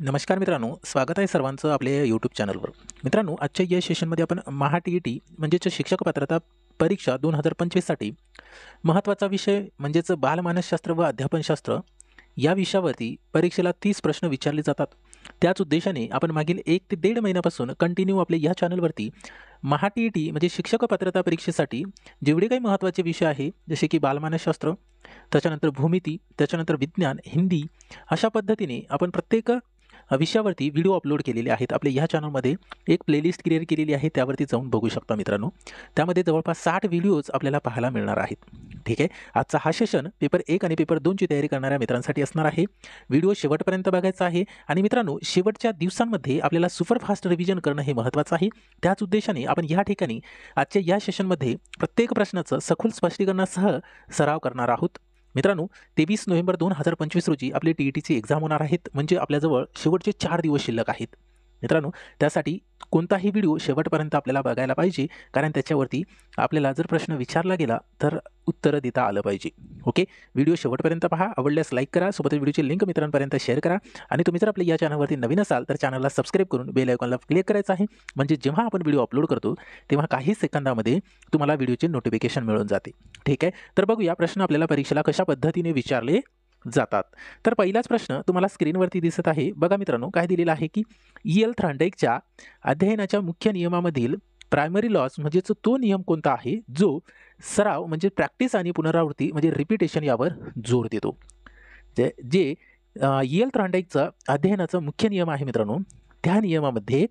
नमस्कार मित्रांनो, स्वागत आहे सर्वांचं आपल्या यूट्यूब चॅनलवर. मित्रांनो, आजच्या या सेशनमध्ये आपण महा-टी-ई-टी म्हणजेच शिक्षक पात्रता परीक्षा 2025 साठी महत्त्वाचा विषय म्हणजेच बालमानसशास्त्र व अध्यापनशास्त्र या विषयावरती परीक्षेला 30 प्रश्न विचारले जातात. त्याच उद्देशाने आपण मागील 1 ते 1.5 महिन्यापासून कंटिन्यू आपल्या या चॅनलवरती महा-टी-ई-टी म्हणजे शिक्षक पात्रता परीक्षेसाठी जेवढे काही महत्त्वाचे विषय आहे, जसे की बालमानसशास्त्र, त्याच्यानंतर भूमिती, त्याच्यानंतर विज्ञान, हिंदी, अशा पद्धतीने आपण प्रत्येक विषयावरती व्हिडिओ अपलोड केलेले आहेत. आपल्या ह्या चॅनलमध्ये एक प्लेलिस्ट क्रिएट केलेली आहे, त्यावरती जाऊन बघू शकता मित्रांनो. त्यामध्ये जवळपास 60 व्हिडिओज आपल्याला पाहायला मिळणार आहेत. ठीक आहे. आजचा हा सेशन पेपर 1 आणि पेपर 2 ची तयारी करणाऱ्या मित्रांसाठी असणार आहे. व्हिडिओ शेवटपर्यंत बघायचा आहे आणि मित्रांनो, शेवटच्या दिवसांमध्ये आपल्याला सुपरफास्ट रिव्हिजन करणं हे महत्त्वाचं आहे. त्याच उद्देशाने आपण या ठिकाणी आजच्या या सेशनमध्ये प्रत्येक प्रश्नाचं सखोल स्पष्टीकरणासह सराव करणार आहोत. मित्रांनो, 23 नोव्हेंबर 2025 रोजी आपली टी-ई-टीची एक्झाम होणार आहेत. म्हणजे आपल्याजवळ शेवटचे 4 दिवस शिल्लक आहेत. मित्रांनो, त्यासाठी कोणताही व्हिडिओ शेवटपर्यंत आपल्याला बघायला पाहिजे, कारण त्याच्यावरती आपल्याला जर प्रश्न विचारला गेला तर उत्तरं देता आलं पाहिजे. ओके, व्हिडिओ शेवटपर्यंत पहा. आवडल्यास लाईक करा, सोबतच व्हिडिओची लिंक मित्रांपर्यंत शेअर करा आणि तुम्ही जर आपल्या या चॅनलवरती नवीन असाल तर चॅनलला सबस्क्राईब करून बेल आयकॉनला क्लिक करायचं आहे. म्हणजे जेव्हा आपण व्हिडिओ अपलोड करतो तेव्हा काही सेकंदामध्ये तुम्हाला व्हिडिओचे नोटिफिकेशन मिळून जाते. ठीक आहे. तर बघूया प्रश्न आपल्याला परीक्षेला कशा पद्धतीने विचारले जातात. तर पहिलाच प्रश्न तुम्हाला स्क्रीनवरती दिसत आहे. बघा मित्रांनो, काय दिलेलं आहे की E.L. थॉर्नडाईकच्या अध्ययनाच्या मुख्य नियमामधील प्रायमरी लॉज म्हणजेच तो नियम कोणता आहे जो सराव म्हणजे प्रॅक्टिस आणि पुनरावृत्ती म्हणजे रिपिटेशन यावर जोर देतो. जे E.L. थॉर्नडाईकचा अध्ययनाचा मुख्य नियम आहे मित्रांनो, त्या नियमामध्ये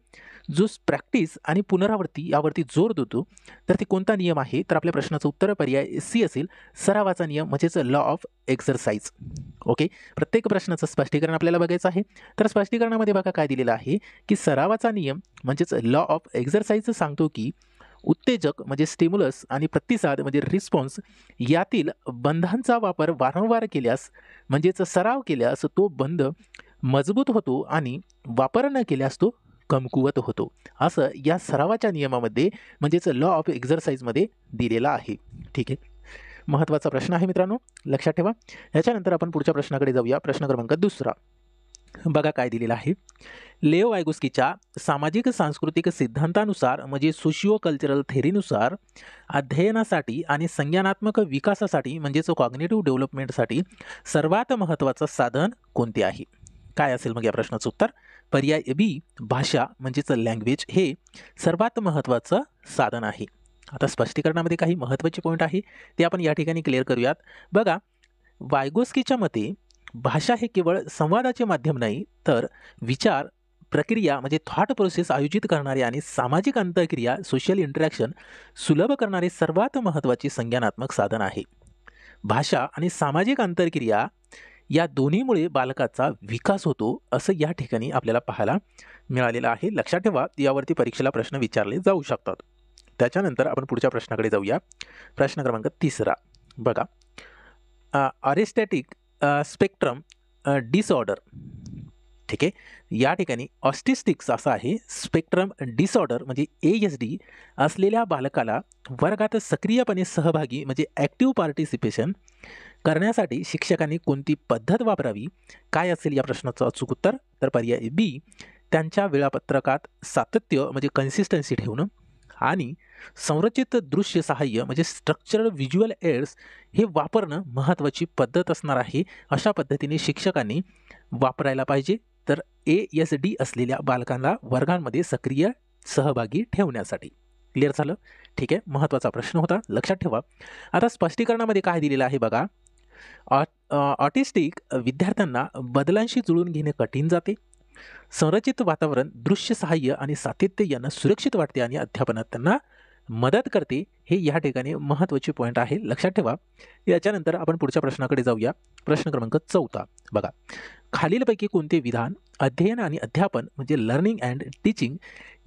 जो प्रॅक्टिस आणि पुनरावृत्ती यावरती जोर देतो, तर ते कोणता नियम आहे? तर आपल्या प्रश्नाचं उत्तर पर्याय सी असेल, सरावाचा नियम म्हणजेच लॉ ऑफ एक्सरसाइज. ओके, प्रत्येक प्रश्नाचं स्पष्टीकरण आपल्याला बघायचं आहे. तर स्पष्टीकरणामध्ये बघा काय दिलेलं आहे की सरावाचा नियम म्हणजेच लॉ ऑफ एक्सरसाइज सांगतो की उत्तेजक म्हणजे स्टिम्युलस आणि प्रतिसाद म्हणजे रिस्पॉन्स यातील बंधांचा वापर वारंवार केल्यास म्हणजेच सराव केल्यास तो बंध मजबूत होतो आणि वापर न केल्यास तो कमकुवत होतो, असं या सरावाच्या नियमामध्ये म्हणजेच लॉ ऑफ एक्सरसाइजमध्ये दिलेला आहे. ठीक आहे, महत्त्वाचा प्रश्न आहे मित्रांनो, लक्षात ठेवा. याच्यानंतर आपण पुढच्या प्रश्नाकडे जाऊया. प्रश्न क्रमांक 2. बघा काय दिलेला आहे. लेओ वायगोस्कीच्या सामाजिक सांस्कृतिक सिद्धांतानुसार म्हणजे सोशिओ कल्चरल थेरीनुसार अध्ययनासाठी आणि संज्ञानात्मक विकासासाठी म्हणजेच कॉग्निटिव्ह डेव्हलपमेंटसाठी सर्वात महत्त्वाचं साधन कोणते आहे? काय असेल मग या प्रश्नाचं उत्तर? पर्याय बी, भाषा म्हणजेच लँग्वेज हे सर्वात महत्त्वाचं साधन आहे. आता स्पष्टीकरणामध्ये काही महत्त्वाचे पॉईंट आहे ते आपण या ठिकाणी क्लिअर करूयात. बघा, वायगोस्कीच्या मते भाषा हे केवळ संवादाचे माध्यम नाही, तर विचार प्रक्रिया म्हणजे थॉट प्रोसेस आयोजित करणारे आणि सामाजिक अंतःक्रिया सोशल इंटरॅक्शन सुलभ करणारे सर्वात महत्त्वाचे संज्ञानात्मक साधन आहे. भाषा आणि सामाजिक आंतरक्रिया या दोन्हीमुळे बालकाचा विकास होतो, असं या ठिकाणी आपल्याला पाहायला मिळालेलं आहे. लक्षात ठेवा, यावरती परीक्षेला प्रश्न विचारले जाऊ शकतात. त्याच्यानंतर आपण पुढच्या प्रश्नाकडे जाऊया. प्रश्न क्रमांक 3. बघा, ऑटिस्टिक स्पेक्ट्रम डिसऑर्डर. ठीक आहे, या ठिकाणी ऑटिस्टिक्स असा आहे, स्पेक्ट्रम डिसऑर्डर म्हणजे ASD असलेल्या बालकाला वर्गात सक्रियपणे सहभागी म्हणजे ॲक्टिव्ह पार्टिसिपेशन करण्यासाठी शिक्षकांनी कोणती पद्धत वापरावी? काय असेल या प्रश्नाचं अचूक उत्तर? तर पर्याय बी, त्यांच्या वेळापत्रकात सातत्य म्हणजे कन्सिस्टन्सी ठेवणं आणि संरचित दृश्य सहाय्य म्हणजे स्ट्रक्चरल व्हिज्युअल एड्स हे वापरणं महत्त्वाची पद्धत असणार आहे. अशा पद्धतीने शिक्षकांनी वापरायला पाहिजे, तर ASD असलेल्या बालकांना वर्गांमध्ये सक्रिय सहभागी ठेवण्यासाठी. क्लिअर झालं? ठीक आहे, महत्त्वाचा प्रश्न होता, लक्षात ठेवा. आता स्पष्टीकरणामध्ये काय दिलेलं आहे बघा. ऑटिस्टिक विद्यार्थ्यांना बदलांशी जुळून घेणे कठीण जाते. संरचित वातावरण, दृश्य सहाय्य आणि सातत्य यांना सुरक्षित वाटते आणि अध्यापनात त्यांना मदत करते. हे या ठिकाणी महत्त्वाचे पॉईंट आहे, लक्षात ठेवा. याच्यानंतर आपण पुढच्या प्रश्नाकडे जाऊया. प्रश्न क्रमांक 4. बघा, खालीलपैकी कोणते विधान अध्ययन आणि अध्यापन म्हणजे लर्निंग अँड टीचिंग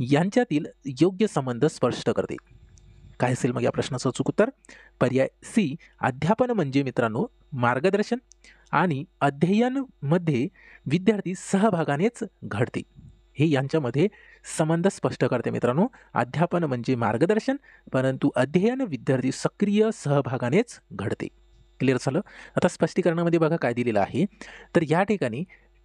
यांच्यातील योग्य संबंध स्पष्ट करते? काय असेल मग या प्रश्नाचं अचूक उत्तर? पर्याय सी, अध्यापन म्हणजे मित्रांनो मार्गदर्शन आणि अध्ययनमध्ये विद्यार्थी सहभागानेच घडते. हे यांच्यामध्ये संबंध स्पष्ट करते मित्रांनो. अध्यापन म्हणजे मार्गदर्शन, परंतु अध्ययन विद्यार्थी सक्रिय सहभागानेच घडते. क्लिअर झालं? आता स्पष्टीकरणामध्ये बघा काय दिलेलं आहे. तर या ठिकाणी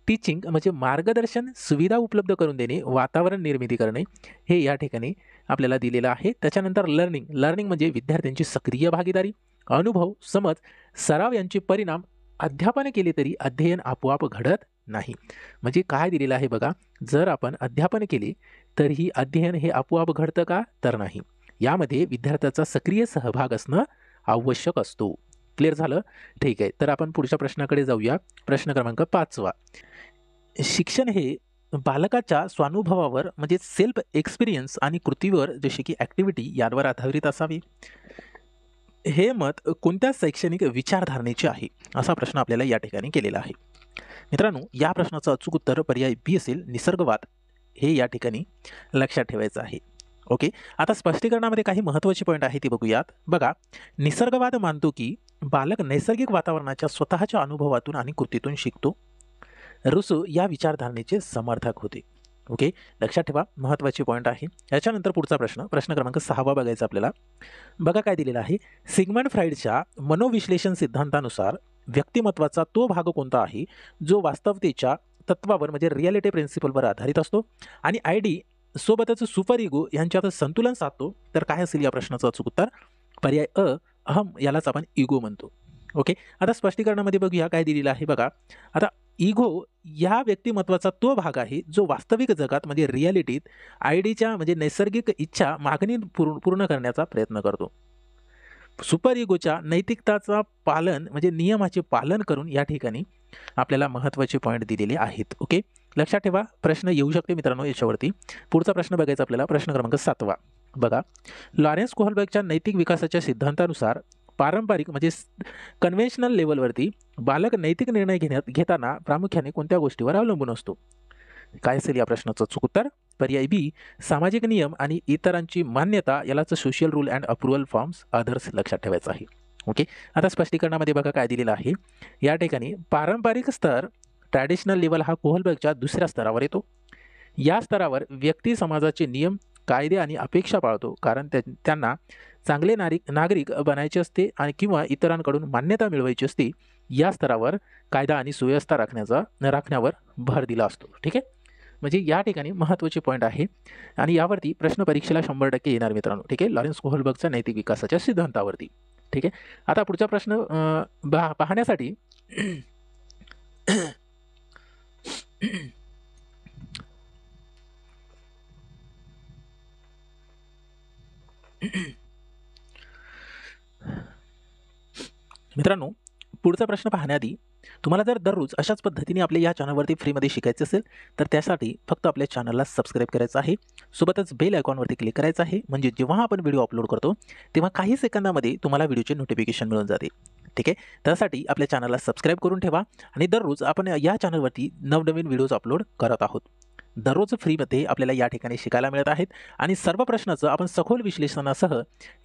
टीचिंग म्हणजे मार्गदर्शन सुविधा उपलब्ध करून देणे, वातावरण निर्मिती करणे, हे या ठिकाणी आपल्याला दिलेलं आहे. त्याच्यानंतर लर्निंग म्हणजे विद्यार्थ्यांची सक्रिय भागीदारी, अनुभव, समज, सराव यांचे परिणाम. अध्यापन केले तरी अध्ययन आपोआप घडत नाही. म्हणजे काय दिलेलं आहे बघा, जर आपण अध्यापन केले तरीही अध्ययन हे आपोआप घडतं का, तर नाही. यामध्ये विद्यार्थ्याचा सक्रिय सहभाग असणं आवश्यक असतो. क्लिअर झालं? ठीक आहे. तर आपण पुढच्या प्रश्नाकडे जाऊया. प्रश्न क्रमांक 5. शिक्षण हे बालकाच्या स्वानुभवावर म्हणजे सेल्फ एक्सपिरियन्स आणि कृतीवर जसे की ॲक्टिव्हिटी यांवर आधारित असावे. हे मत कोणत्या शैक्षणिक विचारधारणेचे आहे, असा प्रश्न आपल्याला या ठिकाणी केलेला आहे. मित्रांनो, या प्रश्नाचं अचूक उत्तर पर्याय बी असेल, निसर्गवाद. हे या ठिकाणी लक्षात ठेवायचं आहे. ओके. आता स्पष्टीकरणामध्ये काही महत्त्वाची पॉईंट आहे ती बघूयात. बघा, निसर्गवाद मानतो की बालक नैसर्गिक वातावरणाच्या स्वतःच्या अनुभवातून आणि कृतीतून शिकतो. रुसो या विचारधारणेचे समर्थक होते. ओके, लक्षात ठेवा, महत्त्वाची पॉईंट आहे. याच्यानंतर पुढचा प्रश्न क्रमांक 6 बघायचा आपल्याला. बघा काय दिलेला आहे. सिग्मंड फ्राईडच्या मनोविश्लेषण सिद्धांतानुसार व्यक्तिमत्वाचा तो भाग कोणता आहे जो वास्तवतेच्या तत्वावर म्हणजे रिॲलिटी प्रिन्सिपलवर आधारित असतो आणि आयडी सोबतच सुपर इगो यांच्यात संतुलन साधतो. तर काय असेल या प्रश्नाचं अचूक उत्तर? पर्याय अ, अहम, यालाच आपण इगो म्हणतो. ओके. आता स्पष्टीकरणामध्ये बघूया काय दिलेलं आहे. बघा, आता इगो या व्यक्तिमत्वाचा तो भाग आहे जो वास्तविक जगात म्हणजे रिॲलिटीत आयडीच्या म्हणजे नैसर्गिक इच्छा मागणी पूर्ण करण्याचा प्रयत्न करतो. सुपर इगोच्या नैतिकताचा पालन म्हणजे नियमाचे पालन करून या ठिकाणी आपल्याला महत्त्वाचे पॉईंट दिलेले आहेत. ओके, लक्षात ठेवा, प्रश्न येऊ शकते मित्रांनो याच्यावरती. पुढचा प्रश्न बघायचा आपल्याला. प्रश्न क्रमांक 7. बघा, लॉरेन्स कोहलबर्गच्या नैतिक विकासाच्या सिद्धांतानुसार पारंपरिक म्हणजे कन्व्हेन्शनल लेवलवरती बालक नैतिक निर्णय घेताना प्रामुख्याने कोणत्या गोष्टीवर अवलंबून असतो? काय असेल या प्रश्नाचं अचूक उत्तर? पर्याय बी, सामाजिक नियम आणि इतरांची मान्यता, यालाच social rule and approval forms others लक्षात ठेवायचं आहे. ओके. आता स्पष्टीकरणामध्ये बघा काय दिलेलं आहे. या ठिकाणी पारंपरिक स्तर ट्रॅडिशनल लेवल हा कोहलबर्गच्या दुसऱ्या स्तरावर येतो. या स्तरावर व्यक्ती समाजाचे नियम, कायदे आणि अपेक्षा पाळतो कारण त्यांना चांगले नागरिक बनायचे असते आणि किंवा इतरांकडून मान्यता मिळवायची असते. या स्तरावर कायदा आणि सुव्यवस्था राखण्यावर भर दिला असतो. ठीक आहे, म्हणजे या ठिकाणी महत्त्वाचे पॉईंट आहे आणि यावरती प्रश्न परीक्षेला 100% येणार मित्रांनो. ठीक आहे, लॉरेन्स कोहलबर्गच्या नैतिक विकासाच्या सिद्धांतावरती. ठीक आहे. आता पुढचा प्रश्न पाहण्यासाठी मित्रांनो, पुढचा प्रश्न पाहण्याआधी तुम्हाला जर दररोज अशाच पद्धतीने आपल्या या चॅनलवरती फ्रीमध्ये शिकायचं असेल तर त्यासाठी फक्त आपल्या चॅनलला सबस्क्राईब करायचं आहे. सोबतच बेल आयकॉनवरती क्लिक करायचं आहे, म्हणजे जेव्हा आपण व्हिडिओ अपलोड करतो तेव्हा काही सेकंदामध्ये तुम्हाला व्हिडिओचे नोटिफिकेशन मिळून जाते. ठीक आहे, त्यासाठी आपल्या चॅनलला सबस्क्राईब करून ठेवा आणि दररोज आपण या चॅनलवरती नवनवीन व्हिडिओज अपलोड करत आहोत. दररोज फ्रीमध्ये आपल्याला या ठिकाणी शिकायला मिळत आहेत आणि सर्व प्रश्नाचं आपण सखोल विश्लेषणासह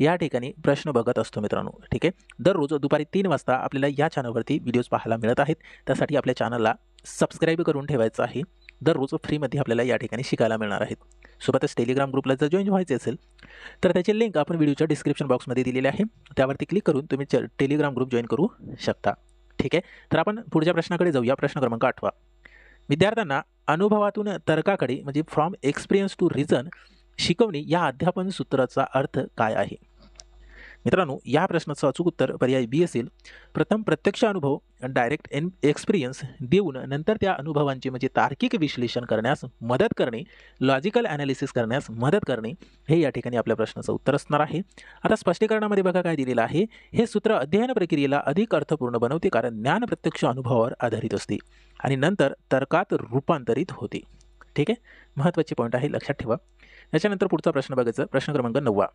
या ठिकाणी प्रश्न बघत असतो मित्रांनो. ठीक आहे, दररोज दुपारी 3 वाजता आपल्याला या चॅनलवरती व्हिडिओज पाहायला मिळत आहेत. त्यासाठी आपल्या चॅनलला सबस्क्राईब करून ठेवायचं आहे. दररोज फ्रीमध्ये आपल्याला या ठिकाणी शिकायला मिळणार आहेत. सोबतच टेलिग्राम ग्रुपला जर जॉईन व्हायचे असेल तर त्याचे लिंक आपण व्हिडिओच्या डिस्क्रिप्शन बॉक्समध्ये दिलेले आहे. त्यावरती क्लिक करून तुम्ही टेलिग्राम ग्रुप जॉईन करू शकता. ठीक आहे, तर आपण पुढच्या प्रश्नाकडे जाऊया. प्रश्न क्रमांक 8. विद्यार्थ्यांना अनुभवातून तर्काकडे म्हणजे फ्रॉम एक्सपिरियन्स टू रिझन शिकवणे या अध्यापन सूत्राचा अर्थ काय आहे? मित्रांनो, या प्रश्नाचं अचूक उत्तर पर्याय बी असेल. प्रथम प्रत्यक्ष अनुभव डायरेक्ट एक्सपिरियन्स देऊन नंतर त्या अनुभवांचे म्हणजे तार्किक विश्लेषण करण्यास मदत करणे, लॉजिकल ॲनालिसिस करण्यास मदत करणे, हे या ठिकाणी आपल्या प्रश्नाचं उत्तर असणार आहे. आता स्पष्टीकरणामध्ये बघा काय दिलेलं आहे. हे सूत्र अध्ययन प्रक्रियेला अधिक अर्थपूर्ण बनवते कारण ज्ञान प्रत्यक्ष अनुभवावर आधारित असते आणि नंतर तर्कात रूपांतरित होते. ठीक आहे, महत्त्वाचे पॉईंट आहे, लक्षात ठेवा. याच्यानंतर पुढचा प्रश्न बघायचा. प्रश्न क्रमांक 9.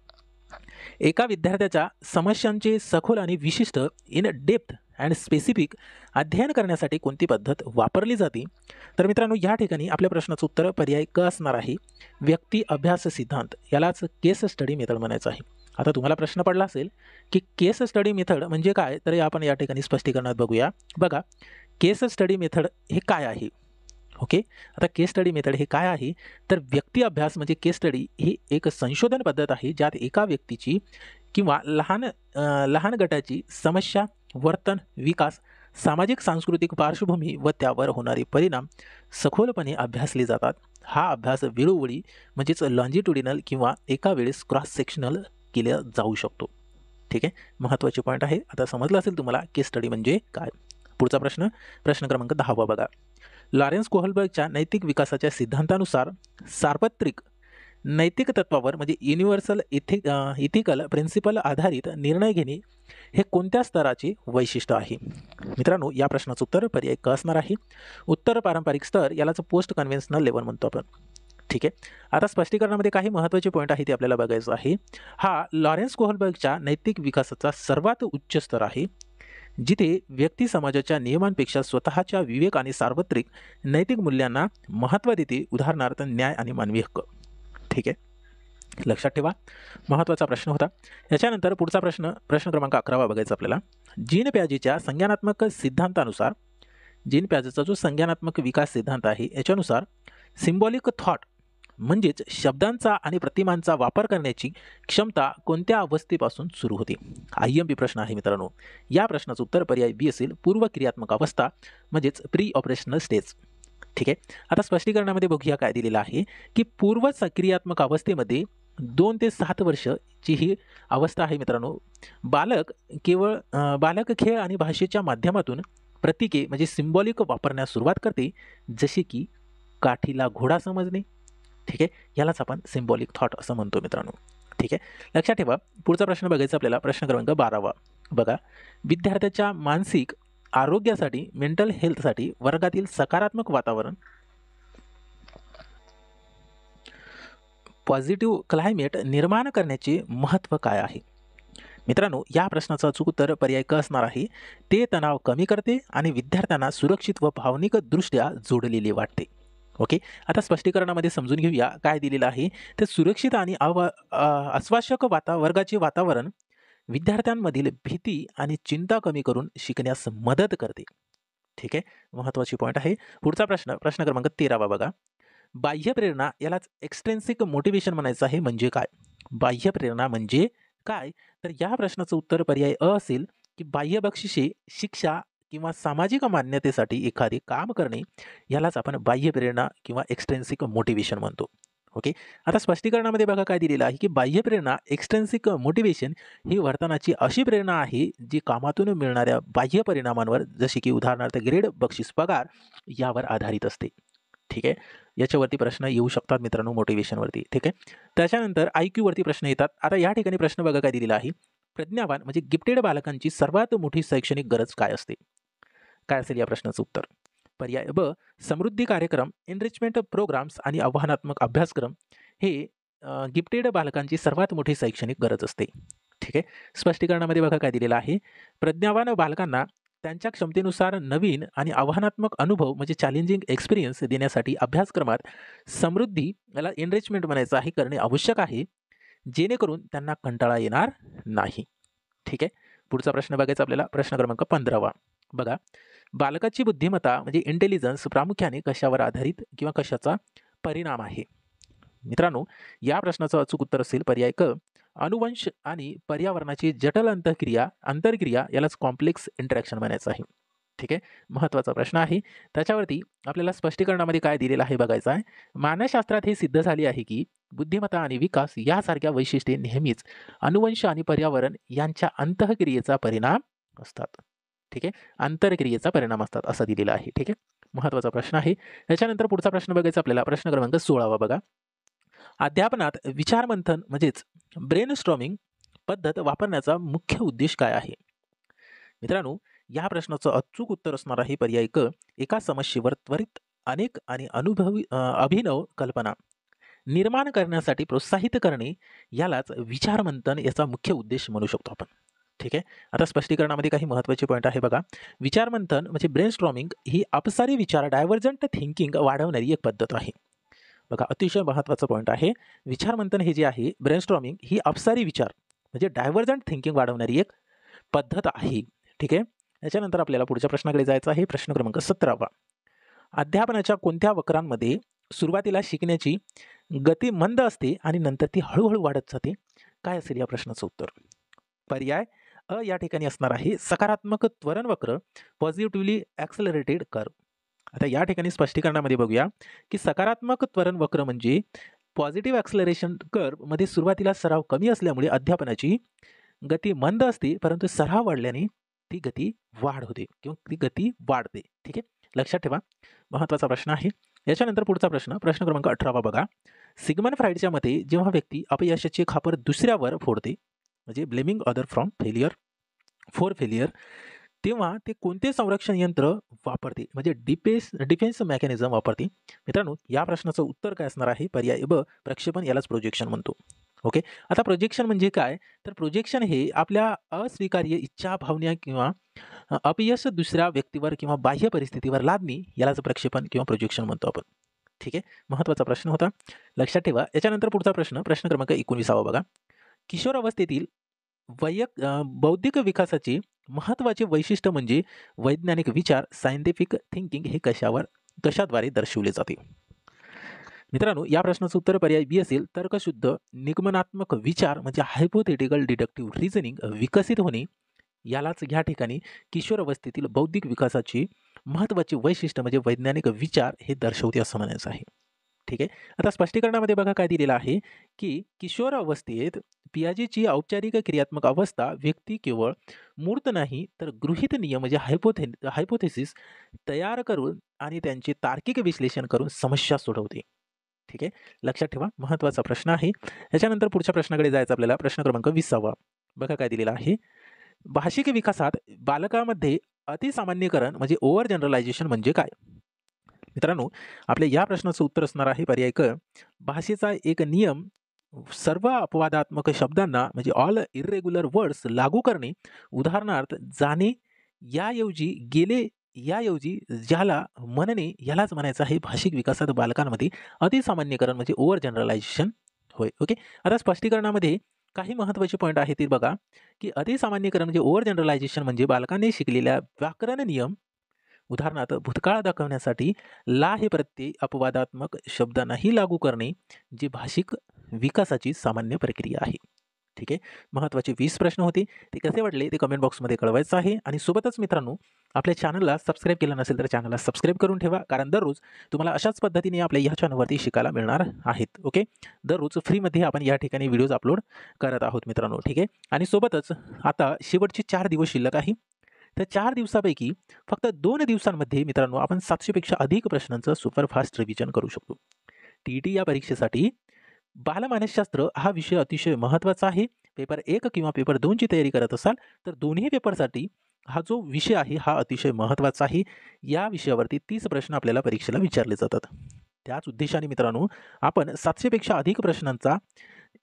एका विद्यार्थ्याच्या समस्यांचे सखोल आणि विशिष्ट इन डेप्थ अँड स्पेसिफिक अध्ययन करण्यासाठी कोणती पद्धत वापरली जाते? तर मित्रांनो, या ठिकाणी आपल्या प्रश्नाचं उत्तर पर्याय क असणार आहे. व्यक्ती अभ्यास सिद्धांत, यालाच केस स्टडी मेथड म्हणायचं आहे. आता तुम्हाला प्रश्न पडला असेल की केस स्टडी मेथड म्हणजे काय, तर आपण या ठिकाणी स्पष्टीकरणात बघूया. बघा, केस स्टडी मेथड हे काय आहे? ओके, आता केस स्टडी मेथड हे काय आहे तर व्यक्ती अभ्यास म्हणजे केस स्टडी ही एक संशोधन पद्धत आहे ज्यात एका व्यक्तीची किंवा लहान गटाची समस्या, वर्तन, विकास सामाजिक सांस्कृतिक पार्श्वभूमी व त्यावर होणारे परिणाम सखोलपणे अभ्यासले जातात. हा अभ्यास वेळोवेळी म्हणजेच लॉन्जिट्युडिनल किंवा एका वेळेस क्रॉस सेक्शनल केला जाऊ शकतो. ठीक आहे, महत्त्वाचे पॉईंट आहे. आता समजलं असेल तुम्हाला केस स्टडी म्हणजे काय. पुढचा प्रश्न, प्रश्न क्रमांक 10 बघा. लॉरेन्स कोहलबर्गच्या नैतिक विकासाच्या सिद्धांतानुसार सार्वत्रिक नैतिक तत्वावर म्हणजे युनिव्हर्सल इथिकल प्रिन्सिपल आधारित निर्णय घेणे हे कोणत्या स्तराचे वैशिष्ट्य आहे. मित्रांनो, या प्रश्नाचं उत्तर पर्याय क असणार आहे. उत्तर पारंपरिक स्तर, यालाच पोस्ट कन्व्हेन्शनल लेवल म्हणतो आपण. ठीक आहे, आता स्पष्टीकरणामध्ये काही महत्त्वाचे पॉईंट आहे ते आपल्याला बघायचं आहे. हा लॉरेन्स कोहलबर्गच्या नैतिक विकासाचा सर्वात उच्च स्तर आहे, जिथे व्यक्ती समाजाच्या नियमांपेक्षा स्वतःच्या विवेक आणि सार्वत्रिक नैतिक मूल्यांना महत्त्व देते. उदाहरणार्थ न्याय आणि मानवी हक्क. ठीक आहे, लक्षात ठेवा, महत्त्वाचा प्रश्न होता. याच्यानंतर पुढचा प्रश्न, प्रश्न क्रमांक 11 बघायचा आपल्याला. जीन प्याजेच्या संज्ञानात्मक सिद्धांतानुसार, जीन प्याजेचा जो संज्ञानात्मक विकास सिद्धांत आहे याच्यानुसार सिम्बॉलिक थॉट म्हणजेच शब्दांचा आणि प्रतिमांचा वापर करण्याची क्षमता कोणत्या अवस्थेपासून सुरू होते. IMP प्रश्न आहे मित्रांनो. या प्रश्नाचं उत्तर पर्याय बी असेल, पूर्व क्रियात्मक अवस्था म्हणजेच प्री ऑपरेशनल स्टेज. ठीक आहे, आता स्पष्टीकरणामध्ये बघूया काय दिलेलं आहे की पूर्व सक्रियात्मक अवस्थेमध्ये 2 ते 7 वर्षाची ही अवस्था आहे मित्रांनो. बालक खेळ आणि भाषेच्या माध्यमातून प्रतीके म्हणजे सिम्बॉलिक वापरण्यास सुरुवात करते, जसे की काठीला घोडा समजणे. ठीक आहे, यालाच आपण सिम्बॉलिक थॉट असं म्हणतो मित्रांनो. ठीक आहे, लक्षात ठेवा. पुढचा प्रश्न बघायचा आपल्याला, प्रश्न क्रमांक 12 बघा. विद्यार्थ्याच्या मानसिक आरोग्यासाठी, मेंटल हेल्थसाठी वर्गातील सकारात्मक वातावरण, पॉझिटिव्ह क्लायमेट निर्माण करण्याचे महत्त्व काय आहे. मित्रांनो, या प्रश्नाचं अचूक उत्तर पर्याय क असणार आहे. ते तणाव कमी करते आणि विद्यार्थ्यांना सुरक्षित व भावनिकदृष्ट्या जोडलेले वाटते. ओके, आता स्पष्टीकरणामध्ये समजून घेऊया काय दिलेलं आहे. ते सुरक्षित आणि आश्वासक वर्गाचे वातावरण विद्यार्थ्यांमधील भीती आणि चिंता कमी करून शिकण्यास मदत करते. ठीक आहे, महत्त्वाची पॉईंट आहे. पुढचा प्रश्न, प्रश्न क्रमांक 13 बघा. बाह्य प्रेरणा, यालाच एक्स्ट्रिन्सिक मोटिवेशन म्हणायचं आहे. म्हणजे काय, बाह्य प्रेरणा म्हणजे काय, तर या प्रश्नाचं उत्तर पर्याय अ असेल की बाह्य बक्षिसे, शिक्षा किंवा सामाजिक मान्यतेसाठी एखादे काम करणे, यालाच आपण बाह्य प्रेरणा किंवा एक्स्ट्रिन्सिक मोटिवेशन म्हणतो. ओके, आता स्पष्टीकरणामध्ये बघा काय दिलेलं आहे की बाह्य प्रेरणा, एक्स्ट्रिन्सिक मोटिवेशन ही वर्तनाची अशी प्रेरणा आहे जी कामातून मिळणाऱ्या बाह्य परिणामांवर, जसे की उदाहरणार्थ ग्रेड, बक्षीस, पगार यावर आधारित असते. ठीक आहे, याच्यावरती प्रश्न येऊ शकतात मित्रांनो, मोटिवेशनवरती. ठीक आहे, त्याच्यानंतर IQ वरती प्रश्न येतात. आता या ठिकाणी प्रश्न बघा काय दिलेला आहे. प्रज्ञावान म्हणजे गिफ्टेड बालकांची सर्वात मोठी शैक्षणिक गरज काय असते. काय असेल या प्रश्नाचं उत्तर. पर्याय ब, समृद्धी कार्यक्रम, एनरिचमेंट प्रोग्राम्स आणि आव्हानात्मक अभ्यासक्रम हे गिफ्टेड बालकांची सर्वात मोठी शैक्षणिक गरज असते. ठीक आहे, स्पष्टीकरणामध्ये बघा काय दिलेलं आहे. प्रज्ञावान बालकांना त्यांच्या क्षमतेनुसार नवीन आणि आव्हानात्मक अनुभव म्हणजे चॅलेंजिंग एक्सपिरियन्स देण्यासाठी अभ्यासक्रमात समृद्धी, याला एनरिचमेंट म्हणायचं आहे, करणे आवश्यक आहे, जेणेकरून त्यांना कंटाळा येणार नाही. ठीक आहे, पुढचा प्रश्न बघायचा आपल्याला, प्रश्न क्रमांक 15 बघा. बालकाची बुद्धिमत्ता म्हणजे इंटेलिजन्स प्रामुख्याने कशावर आधारित किंवा कशाचा परिणाम आहे. मित्रांनो, या प्रश्नाचं अचूक उत्तर असेल पर्याय क, अनुवंश आणि पर्यावरणाची जटिल अंतरक्रिया यालाच कॉम्प्लेक्स इंटरॅक्शन म्हणायचं आहे. ठीक आहे, महत्त्वाचा प्रश्न आहे. त्याच्यावरती आपल्याला स्पष्टीकरणामध्ये काय दिलेलं आहे बघायचं आहे. मानसशास्त्रात हे सिद्ध झाले आहे की बुद्धिमत्ता आणि विकास यासारख्या वैशिष्ट्ये नेहमीच अनुवंश आणि पर्यावरण यांच्या अंतःक्रियेचा परिणाम असतात. ठीक आहे, आंतरक्रियेचा परिणाम असतात असं दिलेलं आहे. ठीक आहे, महत्त्वाचा प्रश्न आहे. त्याच्यानंतर पुढचा प्रश्न बघायचा आपल्याला, प्रश्न क्रमांक 16 बघा. अध्यापनात विचारमंथन म्हणजेच ब्रेन स्टॉर्मिंग पद्धत वापरण्याचा मुख्य उद्देश काय आहे. मित्रांनो, या प्रश्नाचं अचूक उत्तर असणार आहे पर्याय क, एका समस्येवर त्वरित अनेक आणि अभिनव कल्पना निर्माण करण्यासाठी प्रोत्साहित करणे, यालाच विचारमंथन याचा मुख्य उद्देश म्हणू शकतो आपण. ठीक आहे, आता स्पष्टीकरणामध्ये काही महत्त्वाचे पॉईंट आहे बघा. विचारमंथन म्हणजे ब्रेन स्टॉर्मिंग ही अपसारी विचार, डायव्हर्जंट थिंकिंग वाढवणारी एक पद्धत आहे. बघा, अतिशय महत्त्वाचा पॉईंट आहे. विचारमंथन हे जे आहे, ब्रेनस्टॉर्मिंग ही अपसारी विचार म्हणजे डायव्हर्जंट थिंकिंग वाढवणारी एक पद्धत आहे. ठीक आहे, याच्यानंतर आपल्याला पुढच्या प्रश्नाकडे जायचं आहे. प्रश्न क्रमांक 17 अध्यापनाच्या कोणत्या वक्रांमध्ये सुरुवातीला शिकण्याची गती मंद असते आणि नंतर ती हळूहळू वाढत जाते. काय असेल या प्रश्नाचं उत्तर. पर्याय या ठिकाणी असणार आहे सकारात्मक त्वरण वक्र, पॉझिटिव्हली ॲक्सेलरेटेड कर्व. आता या ठिकाणी स्पष्टीकरणामध्ये बघूया की सकारात्मक त्वरण वक्र म्हणजे पॉझिटिव्ह ॲक्सेलरेशन कर्वमध्ये सुरुवातीला सराव कमी असल्यामुळे अध्यापनाची गती मंद असते, परंतु सराव वाढल्याने ती गती वाढ होते किंवा ती गती वाढते. ठीक आहे, लक्षात ठेवा, महत्त्वाचा प्रश्न आहे. याच्यानंतर पुढचा प्रश्न, प्रश्न क्रमांक 18 बघा. सिग्मंड फ्राईडच्या मते जेव्हा व्यक्ती अपयशाची खापर दुसऱ्यावर फोडते, म्हणजे blaming other from failure for failure, तेव्हा ते कोणते संरक्षण यंत्र वापरते, म्हणजे डिफेन्स मेकॅनिझम वापरते. मित्रांनो, या प्रश्नाचं उत्तर काय असणार आहे? पर्याय ब, प्रक्षेपण, यालाच प्रोजेक्शन म्हणतो. ओके, आता प्रोजेक्शन म्हणजे काय? तर प्रोजेक्शन हे आपल्या अस्वीकार्य इच्छा, भावना किंवा अपयश दुसऱ्या व्यक्तीवर किंवा बाह्य परिस्थितीवर लादणे, यालाच प्रक्षेपण किंवा प्रोजेक्शन म्हणतो आपण. ठीक आहे, महत्त्वाचा प्रश्न होता, लक्षात ठेवा. याच्यानंतर पुढचा प्रश्न, प्रश्न क्रमांक 19 बघा. किशोर अवस्थेतील बौद्धिक विकासाचे महत्त्वाचे वैशिष्ट्य म्हणजे वैज्ञानिक विचार, सायंटिफिक थिंकिंग, हे कशाद्वारे दर्शवले जाते? मित्रांनो, या प्रश्नाचं उत्तर पर्याय बी असेल, तर्कशुद्ध निगमनात्मक विचार म्हणजे हायपोथेटिकल डिडक्टिव्ह रिझनिंग विकसित होणे, यालाच या ठिकाणी किशोर अवस्थेतील बौद्धिक विकासाचे महत्त्वाचे वैशिष्ट्य म्हणजे वैज्ञानिक विचार हे दर्शवते असं म्हणायचं आहे. ठीक आहे, आता स्पष्टीकरणामध्ये बघा काय दिलेलं आहे की किशोर अवस्थेत पियाजेची औपचारिक क्रियात्मक अवस्था व्यक्ती केवळ मूर्त नाही तर गृहीत नियम म्हणजे हायपोथेसिस तयार करून आणि त्यांचे तार्किक विश्लेषण करून समस्या सोडवते. ठीक आहे, लक्षात ठेवा, महत्त्वाचा प्रश्न आहे. याच्यानंतर पुढच्या प्रश्नाकडे जायचं आपल्याला. प्रश्न क्रमांक 20 बघा काय दिलेला आहे. भाषिक विकासात बालकामध्ये अतिसामान्यीकरण म्हणजे ओव्हर जनरलायझेशन म्हणजे काय? मित्रांनो, आपल्या या प्रश्नाचं उत्तर असणार आहे पर्याय क, भाषेचा एक नियम सर्व अपवादात्मक शब्दांना म्हणजे ऑल इरेग्युलर वर्ड्स लागू करणे. उदाहरणार्थ जाणे याऐवजी गेले, याऐवजी ज्याला म्हणणे, यालाच म्हणायचं आहे भाषिक विकासात बालकांमध्ये अतिसामान्यीकरण म्हणजे ओव्हर जनरलायझेशन होय. ओके, आता स्पष्टीकरणामध्ये काही महत्त्वाचे पॉईंट आहेत ते बघा की अतिसामान्यीकरण म्हणजे ओव्हर जनरलायझेशन म्हणजे बालकांनी शिकलेल्या व्याकरण नियम, उदाहरणार्थ भूतकाळ दाखवण्यासाठी ला हे प्रत्यय अपवादात्मक शब्दांनाही लागू करणे, जी भाषिक विकासाची सामान्य प्रक्रिया आहे. ठीक आहे, महत्त्वाचे 20 प्रश्न होते, ते कसे वाटले ते कमेंट बॉक्समध्ये कळवायचं आहे. आणि सोबतच मित्रांनो, आपल्या चॅनलला सबस्क्राईब केलं नसेल तर चॅनलला सबस्क्राईब करून ठेवा, कारण दररोज तुम्हाला अशाच पद्धतीने आपल्या या चॅनलवरती शिकायला मिळणार आहेत. ओके, दररोज फ्रीमध्ये आपण या ठिकाणी व्हिडिओज अपलोड करत आहोत मित्रांनो. ठीक आहे, आणि सोबतच आता शेवटचे 4 दिवस शिल्लक आहे. तर 4 दिवसापैकी फक्त 2 दिवसांमध्ये मित्रांनो आपण 700 पेक्षा अधिक प्रश्नांचं सुपरफास्ट रिव्हिजन करू शकतो. TET या परीक्षेसाठी बालमानसशास्त्र हा विषय अतिशय महत्त्वाचा आहे. पेपर 1 किंवा पेपर 2 ची तयारी करत असाल तर दोन्ही पेपरसाठी हा जो विषय आहे हा अतिशय महत्त्वाचा आहे. या विषयावरती 30 प्रश्न आपल्याला परीक्षेला विचारले जातात. त्याच उद्देशाने मित्रांनो आपण 700 पेक्षा अधिक प्रश्नांचा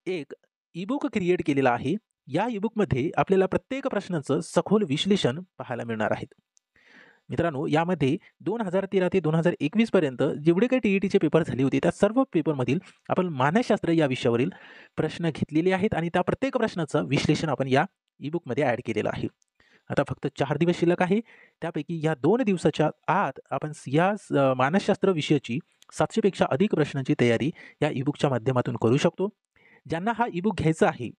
एक ईबुक क्रिएट केलेला आहे. या ईबुकमध्ये आपल्याला प्रत्येक प्रश्नाचं सखोल विश्लेषण पाहायला मिळणार आहे. मित्रांनो, यामध्ये 2013 ते 2021 पर्यंत जेवढे काही TETचे पेपर झाले होते त्या सर्व पेपरमधील आपण मानसशास्त्र या विषयावरील प्रश्न घेतलेले आहेत आणि त्या प्रत्येक प्रश्नाचं विश्लेषण आपण या ईबुकमध्ये ॲड केलेलं आहे. आता फक्त 4 दिवस शिल्लक आहे. त्यापैकी या 2 दिवसाच्या आत आपण या मानसशास्त्र विषयाची 700 पेक्षा अधिक प्रश्नांची तयारी या ईबुकच्या माध्यमातून करू शकतो. ज्यांना हा ईबुक घ्यायचा आहे,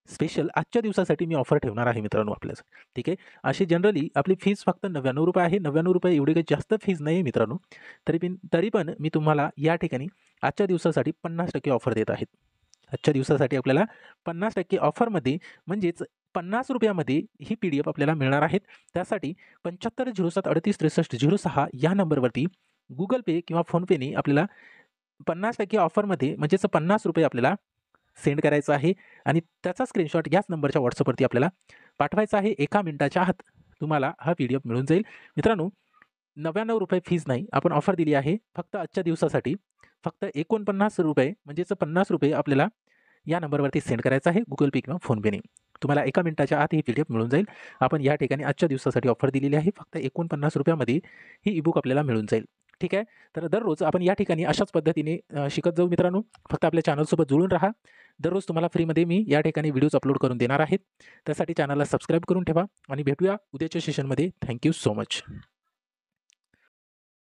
स्पेशल आजच्या दिवसासाठी मी ऑफर ठेवणार आहे मित्रांनो आपल्याच. ठीक आहे, अशी जनरली आपली फीस फक्त ₹99 आहे. ₹99 एवढी काही जास्त फीज नाही आहे मित्रांनो. तरी पण मी तुम्हाला या ठिकाणी आजच्या दिवसासाठी 50% ऑफर देत आहेत. आजच्या दिवसासाठी आपल्याला 50% ऑफरमध्ये म्हणजेच ₹50 ही PDF आपल्याला मिळणार आहेत. त्यासाठी 7507386306 या नंबरवरती Google Pay किंवा फोनपेने आपल्याला 50% ऑफरमध्ये म्हणजेच ₹50 आपल्याला सेंड करायचं आहे आणि त्याचा स्क्रीनशॉट याच नंबरच्या व्हॉट्सअपवरती आपल्याला पाठवायचा आहे. 1 मिनिटाच्या आत तुम्हाला हा PDF मिळून जाईल. मित्रांनो, ₹99 फीज नाही, आपण ऑफर दिली आहे फक्त आजच्या दिवसासाठी. फक्त ₹49 म्हणजेच ₹50 आपल्याला या नंबरवरती सेंड करायचं आहे Google Pay किंवा फोनपेने. तुम्हाला 1 मिनिटाच्या आत ही PDF मिळून जाईल. आपण या ठिकाणी आजच्या दिवसासाठी ऑफर दिलेली आहे. फक्त ₹49 ही ईबुक आपल्याला मिळून जाईल. ठीक आहे, तर दररोज आपण या ठिकाणी अशाच पद्धतीने शिकत जाऊ मित्रांनो. फक्त आपल्या चॅनलसोबत जुळून राहा. दररोज तुम्हाला फ्रीमध्ये मी या ठिकाणी व्हिडिओज अपलोड करून देणार आहेत. त्यासाठी चॅनलला सबस्क्राईब करून ठेवा आणि भेटूया उद्याच्या सेशनमध्ये. Thank you so much.